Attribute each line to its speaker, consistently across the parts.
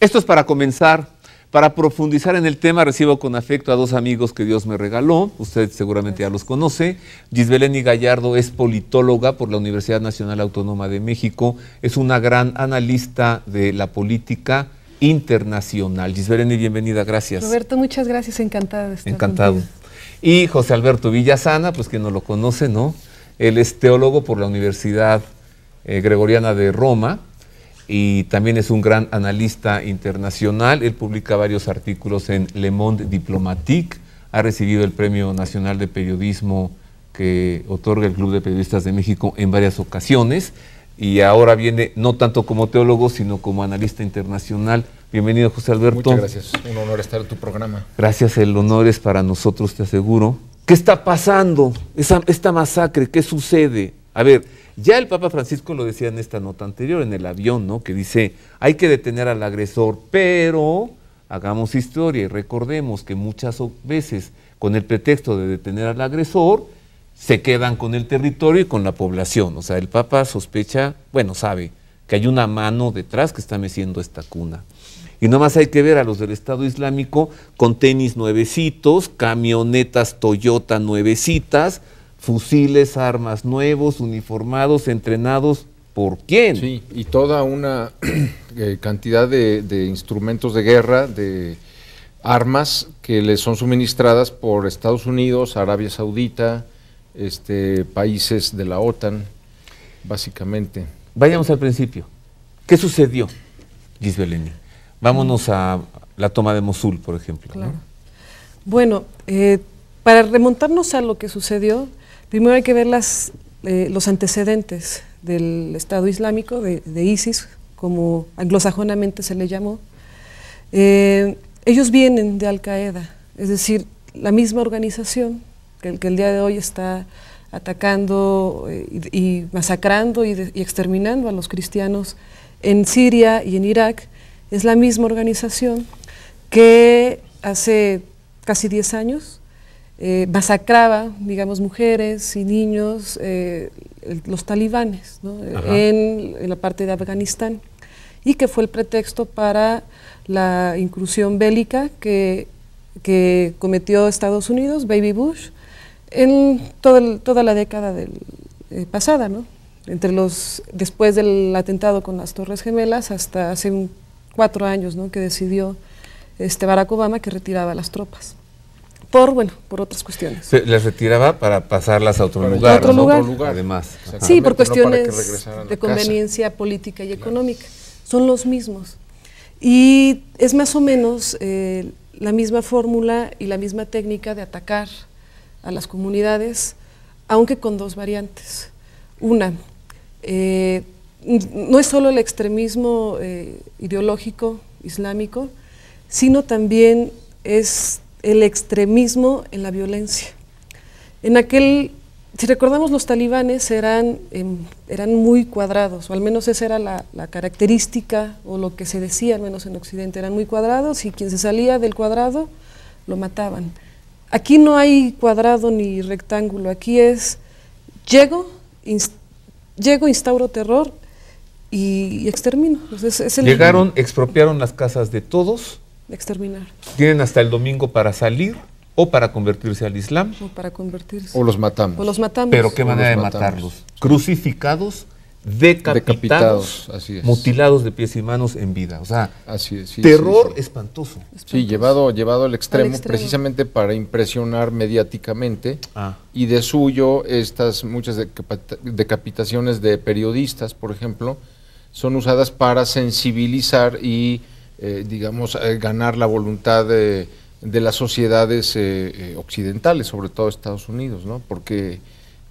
Speaker 1: Esto es para comenzar. Para profundizar en el tema, recibo con afecto a dos amigos que Dios me regaló. Usted seguramente ya los conoce. Gisbeleni Gallardo es politóloga por la Universidad Nacional Autónoma de México. Es una gran analista de la política internacional. Gisbeleni, bienvenida, gracias.
Speaker 2: Roberto, muchas gracias, encantada de estar
Speaker 1: Encantado.
Speaker 2: contigo.
Speaker 1: Y José Alberto Villasana, pues quien no lo conoce, ¿no? Él es teólogo por la Universidad Gregoriana de Roma y también es un gran analista internacional. Él publica varios artículos en Le Monde Diplomatique, ha recibido el Premio Nacional de Periodismo que otorga el Club de Periodistas de México en varias ocasiones y ahora viene no tanto como teólogo, sino como analista internacional. Bienvenido, José Alberto.
Speaker 3: Muchas gracias, un honor estar en tu programa.
Speaker 1: Gracias, el honor es para nosotros, te aseguro. ¿Qué está pasando? Esta masacre, ¿qué sucede? A ver, ya el Papa Francisco lo decía en esta nota anterior, en el avión, ¿no? Que dice, hay que detener al agresor, pero hagamos historia y recordemos que muchas veces, con el pretexto de detener al agresor, se quedan con el territorio y con la población. O sea, el Papa sospecha, bueno, sabe que hay una mano detrás que está meciendo esta cuna. Y nomás hay que ver a los del Estado Islámico con tenis nuevecitos, camionetas Toyota nuevecitas, fusiles, armas nuevos, uniformados, entrenados. ¿Por quién?
Speaker 3: Sí, y toda una cantidad de instrumentos de guerra, de armas que les son suministradas por Estados Unidos, Arabia Saudita, países de la OTAN, básicamente.
Speaker 1: Vayamos al principio. ¿Qué sucedió, Gisbeleni? Vámonos a la toma de Mosul, por ejemplo.
Speaker 2: Claro. ¿No? Bueno, para remontarnos a lo que sucedió, primero hay que ver los antecedentes del Estado Islámico, de ISIS, como anglosajonamente se le llamó. Ellos vienen de Al-Qaeda, es decir, la misma organización que el día de hoy está atacando y masacrando y exterminando a los cristianos en Siria y en Irak. Es la misma organización que hace casi 10 años masacraba, digamos, mujeres y niños, los talibanes, ¿no? en la parte de Afganistán, y que fue el pretexto para la incursión bélica que cometió Estados Unidos, Baby Bush, en toda la década pasada, ¿no? Después del atentado con las Torres Gemelas hasta hace 4 años, ¿no? Que decidió Barack Obama que retiraba las tropas por otras cuestiones.
Speaker 1: Las retiraba para pasarlas a otro lugar.
Speaker 2: A otro lugar.
Speaker 1: Además.
Speaker 2: Sí, por cuestiones de conveniencia política y económica. Son los mismos. Y es más o menos la misma fórmula y la misma técnica de atacar a las comunidades, aunque con dos variantes. Una, no es solo el extremismo ideológico islámico, sino también es el extremismo en la violencia. Si recordamos, los talibanes eran muy cuadrados, o al menos esa era la característica, o lo que se decía, al menos en Occidente, eran muy cuadrados, y quien se salía del cuadrado lo mataban. Aquí no hay cuadrado ni rectángulo, aquí es llego, instauro terror y extermino.
Speaker 1: Llegaron, expropiaron las casas de todos.
Speaker 2: Exterminar.
Speaker 1: Tienen hasta el domingo para salir o para convertirse al Islam.
Speaker 2: O para convertirse.
Speaker 3: O los matamos.
Speaker 2: O los matamos.
Speaker 1: Pero qué manera de matarlos. Crucificados, decapitados,
Speaker 3: así es.
Speaker 1: Mutilados de pies y manos en vida. O sea,
Speaker 3: así es, sí,
Speaker 1: terror espantoso.
Speaker 3: Sí, llevado al extremo, precisamente para impresionar mediáticamente. Y de suyo, muchas decapitaciones de periodistas, por ejemplo, son usadas para sensibilizar y, ganar la voluntad de las sociedades occidentales, sobre todo Estados Unidos, ¿no? Porque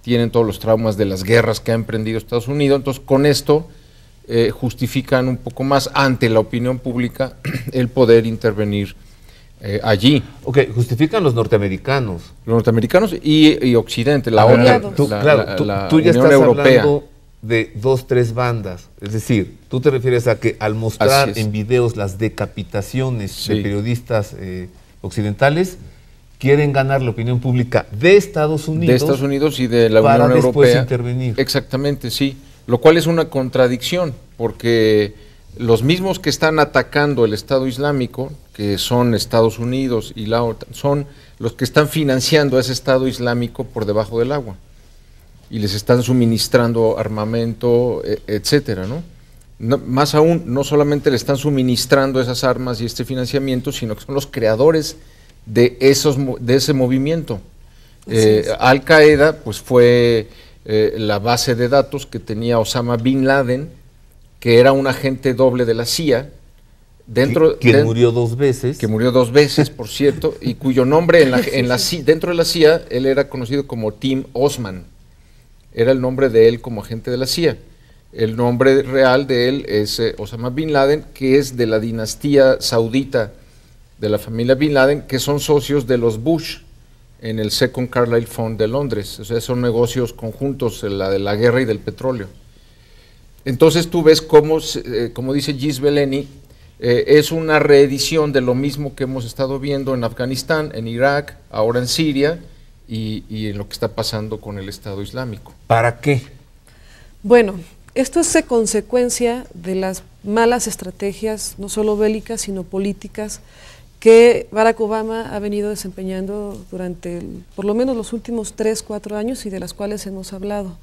Speaker 3: tienen todos los traumas de las guerras que ha emprendido Estados Unidos, entonces con esto justifican un poco más ante la opinión pública el poder intervenir allí.
Speaker 1: Ok, justifican los norteamericanos.
Speaker 3: Los norteamericanos y Occidente, la OTAN,
Speaker 1: tú ya
Speaker 3: Unión
Speaker 1: estás
Speaker 3: Europea.
Speaker 1: Hablando de 2, 3 bandas, es decir, tú te refieres a que al mostrar en videos las decapitaciones de periodistas occidentales, quieren ganar la opinión pública de Estados Unidos.
Speaker 3: De Estados Unidos y de la Unión Europea.
Speaker 1: Para después intervenir.
Speaker 3: Exactamente, sí. Lo cual es una contradicción, porque los mismos que están atacando el Estado Islámico, que son Estados Unidos y la OTAN, son los que están financiando a ese Estado Islámico por debajo del agua y les están suministrando armamento, etcétera, ¿no? Más aún, no solamente le están suministrando esas armas y este financiamiento, sino que son los creadores de ese movimiento. Al Qaeda pues fue la base de datos que tenía Osama Bin Laden, que era un agente doble de la CIA,
Speaker 1: que murió 2 veces.
Speaker 3: Que murió 2 veces, por cierto, y cuyo nombre dentro de la CIA, él era conocido como Tim Osman. Era el nombre de él como agente de la CIA. El nombre real de él es Osama Bin Laden, que es de la dinastía saudita de la familia Bin Laden, que son socios de los Bush en el Second Carlyle Fund de Londres. O sea, son negocios conjuntos, la de la guerra y del petróleo. Entonces tú ves cómo, como dice Gis Beleni, es una reedición de lo mismo que hemos estado viendo en Afganistán, en Irak, ahora en Siria y en lo que está pasando con el Estado Islámico.
Speaker 1: ¿Para qué?
Speaker 2: Bueno, esto es consecuencia de las malas estrategias, no solo bélicas, sino políticas, que Barack Obama ha venido desempeñando durante por lo menos los últimos 3, 4 años y de las cuales hemos hablado.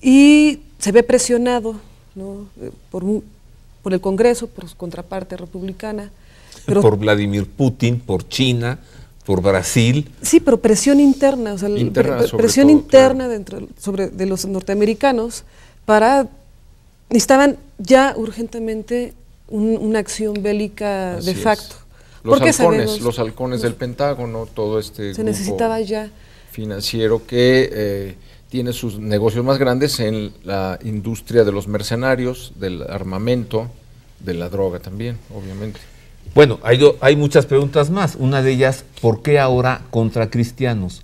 Speaker 2: Y se ve presionado, ¿no?, por el Congreso, por su contraparte republicana.
Speaker 1: Pero, por Vladimir Putin, por China, por Brasil.
Speaker 2: Sí, pero presión interna, o sea, presión interna, claro, de los norteamericanos necesitaban ya urgentemente una acción bélica de facto.
Speaker 3: Los halcones del Pentágono, todo este
Speaker 2: se necesitaba ya
Speaker 3: financiero que tiene sus negocios más grandes en la industria de los mercenarios, del armamento, de la droga también, obviamente.
Speaker 1: Bueno, hay muchas preguntas más. Una de ellas, ¿por qué ahora contra cristianos?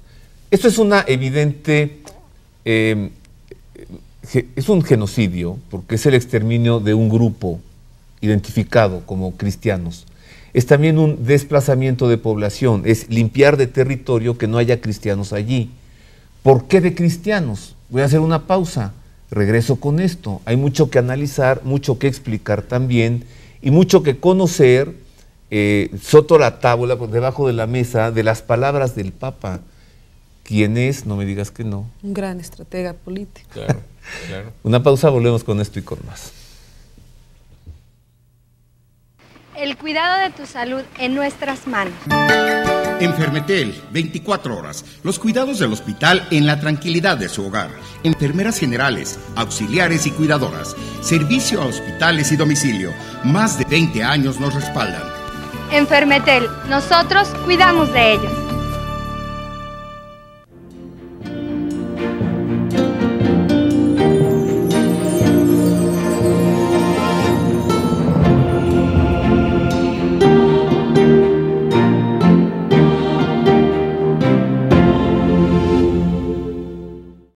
Speaker 1: Esto es una evidente, es un genocidio, porque es el exterminio de un grupo identificado como cristianos. Es también un desplazamiento de población, es limpiar de territorio que no haya cristianos allí. ¿Por qué de cristianos? Voy a hacer una pausa, regreso con esto. Hay mucho que analizar, mucho que explicar también y mucho que conocer soto la tabla, debajo de la mesa, de las palabras del Papa. ¿Quién es? No me digas que no.
Speaker 2: Un gran estratega político.
Speaker 3: Claro, claro.
Speaker 1: Una pausa, volvemos con esto y con más.
Speaker 4: El cuidado de tu salud en nuestras manos.
Speaker 5: Enfermetel, 24 horas. Los cuidados del hospital en la tranquilidad de su hogar. Enfermeras generales, auxiliares y cuidadoras. Servicio a hospitales y domicilio. Más de 20 años nos respaldan.
Speaker 4: Enfermetel, nosotros cuidamos de ellos.